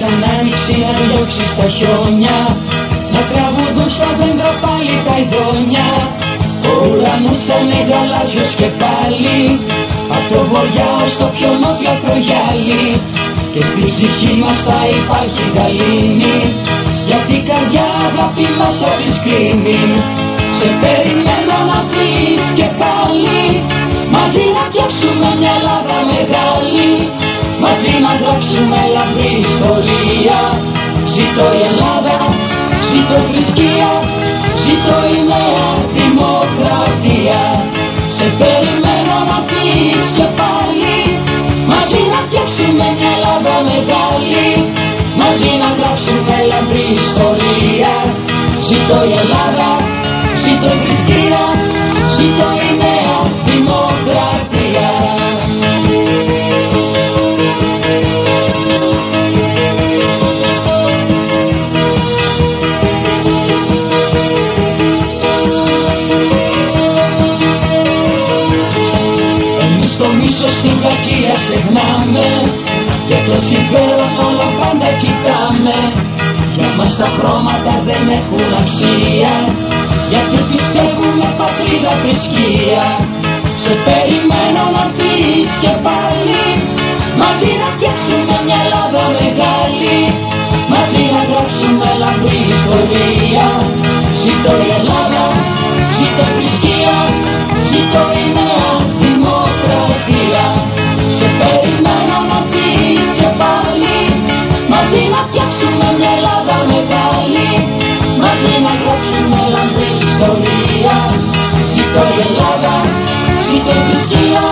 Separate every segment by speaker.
Speaker 1: σαν άνοιξη να διώξει στα χιόνια, να τραγουδούν στα δέντρα πάλι τα ειδόνια. Ο ουρανός θα είναι γαλάζιος και πάλι, απ' το βορειά ως το πιο νότιο ακρογιάλι. Και στη ψυχή μας θα υπάρχει γαλήνη, γιατί η καρδιά αγάπη μέσα της κλείνει. Σε περιμένω να έρθεις και πάλι, μαζί να φτιάξουμε μια Ελλάδα μεγάλη, μαζί να γράψουμε λαμπρή ιστορία. Ζήτω η Ελλάδα, ζήτω η θρησκεία, ζήτω η νέα δημοκρατία. Σε περιμένω να έρθεις και πάλι, μαζί να φτιάξουμε μια Ελλάδα μεγάλη, μαζί να γράψουμε λαμπρή ιστορία. Ζήτω η Ελλάδα, ζήτω η θρησκεία, ζήτω η νέα δημοκρατία. Εμείς το μίσος στην κακία ξεχνάμε, για το συμφέρον όλο πάντα κοιτάμε. Για μας τα χρώματα δεν έχουν αξία, γιατί πιστεύουμε πατρίδα θρησκεία. Σε περιμένω να έρθεις και πάλι, μαζί να φτιάξουμε μια Ελλάδα μεγάλη, μαζί να γράψουμε λαμπρή ιστορία. Ζήτω η Ελλάδα, ζήτω η θρησκεία, ζήτω η νέα δημοκρατία. Σε περιμένω να έρθεις και πάλι, μαζί να φτιάξουμε μια Ελλάδα μεγάλη, μαζί να γράψουμε λαμπρή ιστορία. Ζήτω η Ελλάδα, ζήτω η θρησκεία,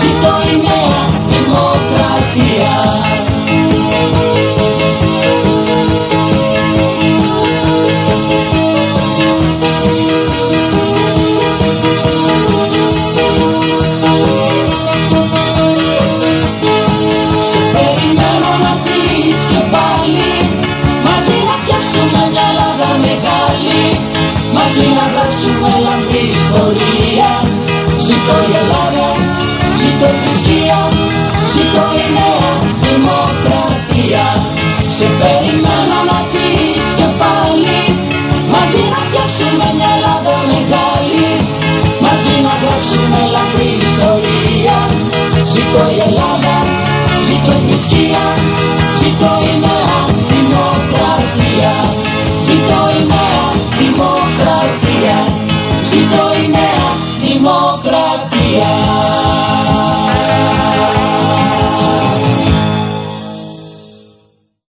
Speaker 1: ζήτω η νέα δημοκρατία. Σε περιμένω να έρθεις και πάλι, μαζί να φτιάξουμε μια Ελλάδα μεγάλη, μαζί να γράψουμε λαμπρή ιστορία. Ζήτω η Ελλάδα, ζήτω η θρησκεία, ζήτω η νέα δημοκρατία. Σε περιμένω να έρθεις και πάλι, μαζί να φτιάξουμε μια Ελλάδα μεγάλη, μαζί να γράψουμε λαμπρή ιστορία. Ζήτω η Ελλάδα, ζήτω η θρησκεία, ζήτω η νέα